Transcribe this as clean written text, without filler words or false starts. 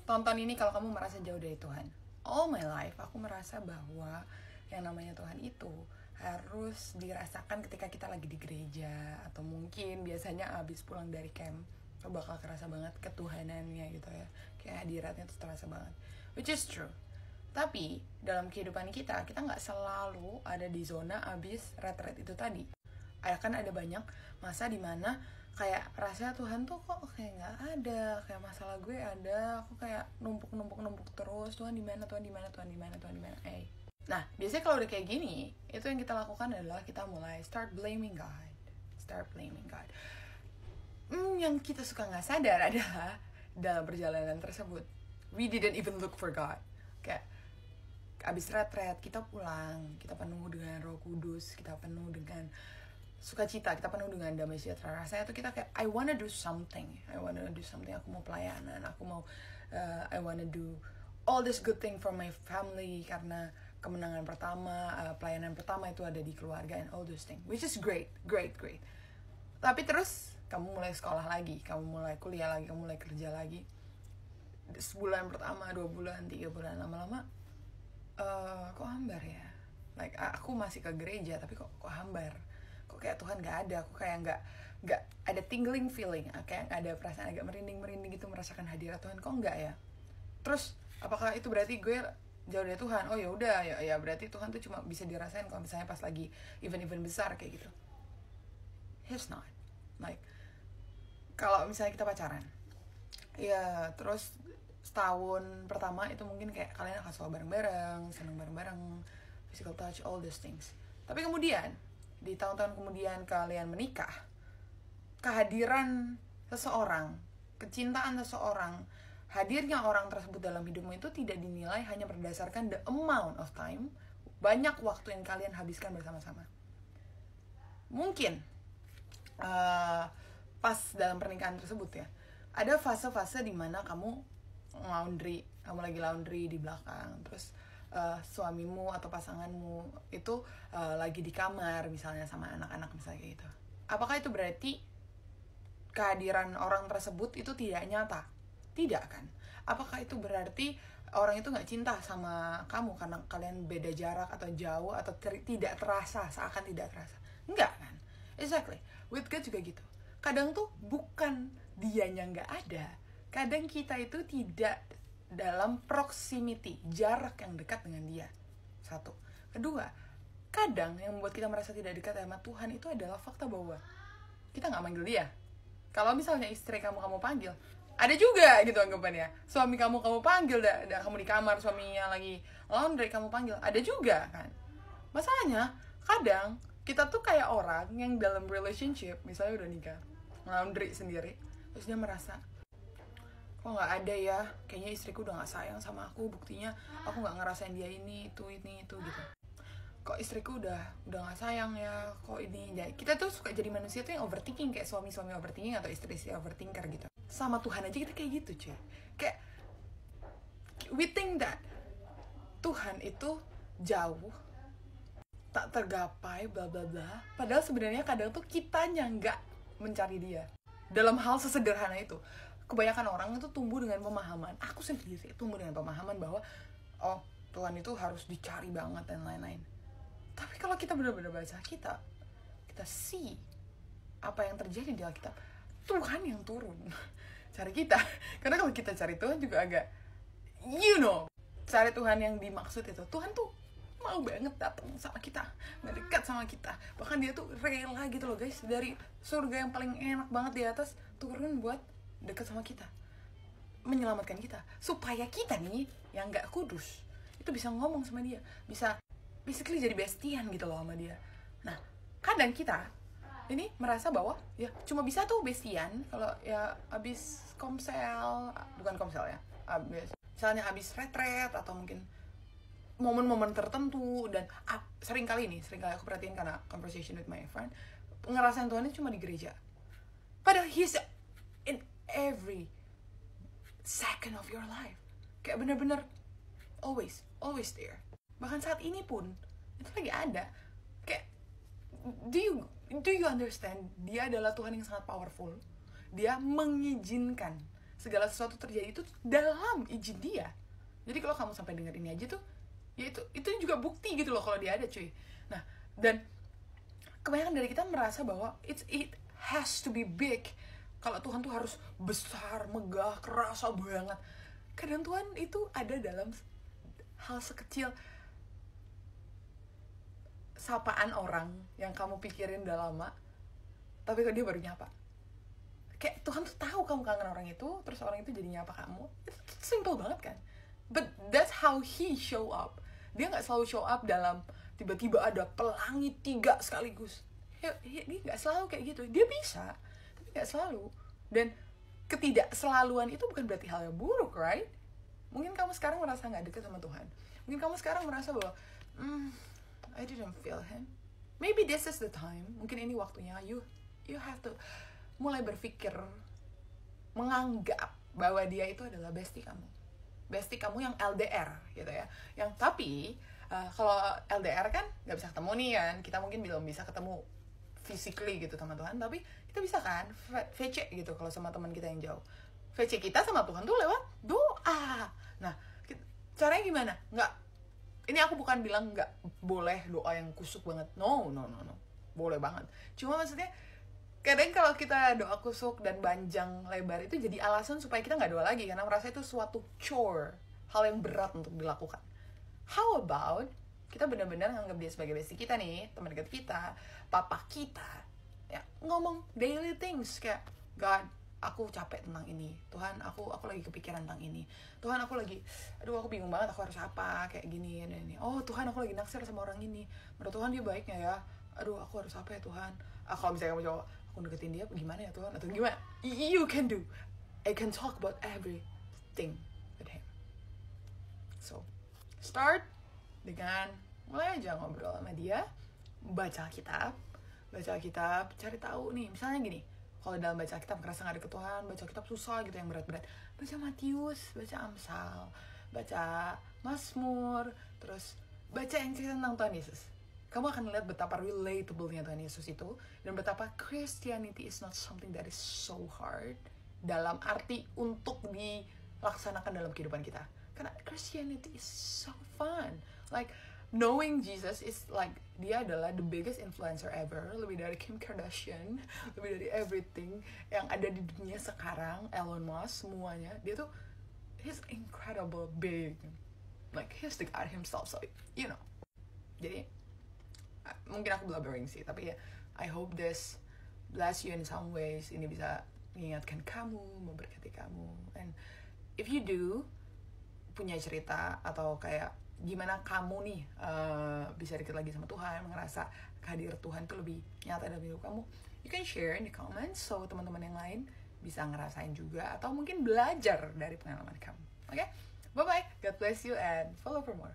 tonton ini kalau kamu merasa jauh dari Tuhan. All my life aku merasa bahwa yang namanya Tuhan itu harus dirasakan ketika kita lagi di gereja, atau mungkin biasanya abis pulang dari camp lo bakal kerasa banget ketuhanannya gitu ya, kayak hadiratnya tuh terasa banget, which is true. Tapi dalam kehidupan kita nggak selalu ada di zona abis retret itu tadi. Kan ada banyak masa dimana kayak rasanya Tuhan tuh kok kayak nggak ada, kayak masalah gue ada, aku kayak numpuk terus, Tuhan di mana. Nah biasanya kalau udah kayak gini, itu yang kita lakukan adalah kita mulai start blaming God. Yang kita suka nggak sadar adalah dalam perjalanan tersebut we didn't even look for God. Kayak abis retret kita pulang, kita penuh dengan Roh Kudus, kita penuh dengan sukacita, kita penuh dengan damai sejahtera. Rasanya tuh kita kayak I wanna do something. Aku mau pelayanan, aku mau I wanna do all this good thing for my family, karena kemenangan pertama, pelayanan pertama itu ada di keluarga, and all those things, which is great. Tapi terus kamu mulai sekolah lagi, kamu mulai kuliah lagi, kamu mulai kerja lagi. Sebulan pertama, 2 bulan, 3 bulan, lama-lama kok hambar ya. Like aku masih ke gereja tapi kok hambar. Kok kayak Tuhan nggak ada, aku kayak nggak ada tingling feeling, kayak nggak ada perasaan agak merinding gitu merasakan hadirat Tuhan, kok nggak ya. Terus apakah itu berarti gue jauh dari Tuhan? Oh ya udah ya berarti Tuhan tuh cuma bisa dirasain kalau misalnya pas lagi event besar kayak gitu. He's not. Like kalau misalnya kita pacaran, ya terus setahun pertama itu mungkin kayak kalian akan suka bareng-bareng, seneng bareng-bareng, physical touch, all those things. Tapi kemudian di tahun-tahun kemudian kalian menikah, kehadiran seseorang, kecintaan seseorang, hadirnya orang tersebut dalam hidupmu itu tidak dinilai hanya berdasarkan the amount of time, banyak waktu yang kalian habiskan bersama-sama. Mungkin pas dalam pernikahan tersebut ya, ada fase-fase dimana kamu lagi laundry di belakang, terus suamimu atau pasanganmu itu lagi di kamar misalnya sama anak-anak misalnya kayak gitu. Apakah itu berarti kehadiran orang tersebut itu tidak nyata? Tidak kan? Apakah itu berarti orang itu nggak cinta sama kamu karena kalian beda jarak atau jauh, atau tidak terasa, seakan tidak terasa? Enggak kan? Exactly. With God juga gitu. Kadang tuh bukan dianya nggak ada, kadang kita itu tidak dalam proximity, jarak yang dekat dengan dia. Satu. Kedua, kadang yang membuat kita merasa tidak dekat sama Tuhan itu adalah fakta bahwa kita nggak manggil dia. Kalau misalnya istri kamu panggil, ada juga gitu anggapannya. Suami kamu panggil, kamu di kamar, suaminya lagi laundry, kamu panggil, ada juga kan. Masalahnya, kadang kita tuh kayak orang yang dalam relationship, misalnya udah nikah, laundry sendiri, terus dia merasa, kok nggak ada ya, kayaknya istriku udah nggak sayang sama aku, buktinya aku nggak ngerasain dia ini itu gitu. Kok istriku udah nggak sayang ya, kok ini ya. Kita tuh suka jadi manusia tuh yang overthinking, kayak suami overthinking atau istri overthinker gitu. Sama Tuhan aja kita kayak gitu cuy, kayak we think that Tuhan itu jauh, tak tergapai, bla bla bla. Padahal sebenarnya kadang tuh kitanya nggak mencari dia dalam hal sesederhana itu. Kebanyakan orang itu tumbuh dengan pemahaman, aku sendiri tumbuh dengan pemahaman bahwa oh Tuhan itu harus dicari banget dan lain-lain. Tapi kalau kita benar-benar baca kita see apa yang terjadi di Alkitab, Tuhan yang turun cari kita. Karena kalau kita cari Tuhan juga agak cari Tuhan yang dimaksud itu, Tuhan tuh mau banget datang sama kita, ngedekat sama kita, bahkan dia tuh rela gitu loh guys, dari surga yang paling enak banget di atas turun buat dekat sama kita, menyelamatkan kita, supaya kita nih yang nggak kudus itu bisa ngomong sama dia, bisa basically jadi bestian gitu loh sama dia. Nah kadang kita ini merasa bahwa ya cuma bisa tuh bestian kalau ya abis misalnya abis retret, atau mungkin momen-momen tertentu. Dan seringkali aku perhatiin karena conversation with my friend, ngerasain Tuhan itu cuma di gereja, padahal He's in every second of your life, kayak bener-bener always there. Bahkan saat ini pun itu lagi ada. Kayak do you understand, dia adalah Tuhan yang sangat powerful. Dia mengizinkan segala sesuatu terjadi itu dalam izin dia. Jadi kalau kamu sampai dengar ini aja tuh, ya itu juga bukti gitu loh kalau dia ada, cuy. Nah, dan kebanyakan dari kita merasa bahwa it has to be big. Kalau Tuhan tuh harus besar, megah, kerasa banget. Kadang Tuhan itu ada dalam hal sekecil sapaan orang yang kamu pikirin udah lama, tapi kok dia baru nyapa. Kayak Tuhan tuh tahu kamu kangen orang itu, terus orang itu jadi nyapa kamu. Itu simple banget kan. But that's how he show up. Dia gak selalu show up dalam tiba-tiba ada pelangi 3 sekaligus. Dia gak selalu kayak gitu. Dia bisa, tapi gak selalu. Dan ketidakselaluan itu bukan berarti hal yang buruk, right? Mungkin kamu sekarang merasa gak deket sama Tuhan. Mungkin kamu sekarang merasa bahwa I didn't feel him. Maybe this is the time. Mungkin ini waktunya you have to mulai berpikir, menganggap bahwa dia itu adalah bestie kamu yang LDR gitu ya. Yang tapi kalau LDR kan nggak bisa ketemu nih kan, kita mungkin belum bisa ketemu physically gitu sama Tuhan, tapi kita bisa kan VC gitu kalau sama teman kita yang jauh. VC kita sama Tuhan tuh lewat doa. Nah, caranya gimana? Ini aku bukan bilang nggak boleh doa yang kusuk banget, no, boleh banget. Cuma maksudnya kadang kalau kita doa kusuk dan panjang lebar itu jadi alasan supaya kita nggak doa lagi karena merasa itu suatu chore, hal yang berat untuk dilakukan. How about kita benar-benar nganggap dia sebagai bestie kita nih, teman dekat kita, papa kita, ya ngomong daily things kayak, God, aku capek tentang ini, Tuhan, aku lagi kepikiran tentang ini, Tuhan, aku bingung banget, aku harus apa, kayak gini dan ini. Oh Tuhan, aku lagi naksir sama orang ini, menurut Tuhan dia baik nggak ya? Aduh, aku harus apa ya Tuhan? Kalau misalnya kamu jawab, aku deketin dia gimana ya Tuhan, atau gimana? You can do. I can talk about everything with him. So start dengan mulai aja ngobrol sama dia, baca Alkitab, cari tahu nih, misalnya gini, kalau dalam baca Alkitab ngerasa nggak deket Tuhan, baca Alkitab susah gitu yang berat-berat, baca Matius, baca Amsal, baca Mazmur, terus baca yang cerita tentang Tuhan Yesus. Kamu akan lihat betapa relatable-nya Tuhan Yesus itu, dan betapa Christianity is not something that is so hard dalam arti untuk dilaksanakan dalam kehidupan kita. Karena Christianity is so fun. Like, knowing Jesus is like, dia adalah the biggest influencer ever, lebih dari Kim Kardashian, lebih dari everything yang ada di dunia sekarang, Elon Musk, semuanya. Dia tuh, he's incredible big. Like, he's the God himself, so, you know. Jadi, mungkin aku blabbering sih, tapi ya, I hope this bless you in some ways. Ini bisa mengingatkan kamu, memberkati kamu. And if you do punya cerita atau kayak gimana kamu nih bisa deket lagi sama Tuhan, ngerasa kehadiran Tuhan itu lebih nyata dalam hidup kamu, you can share in the comments so teman-teman yang lain bisa ngerasain juga atau mungkin belajar dari pengalaman kamu. Okay? Bye bye, God bless you and follow for more.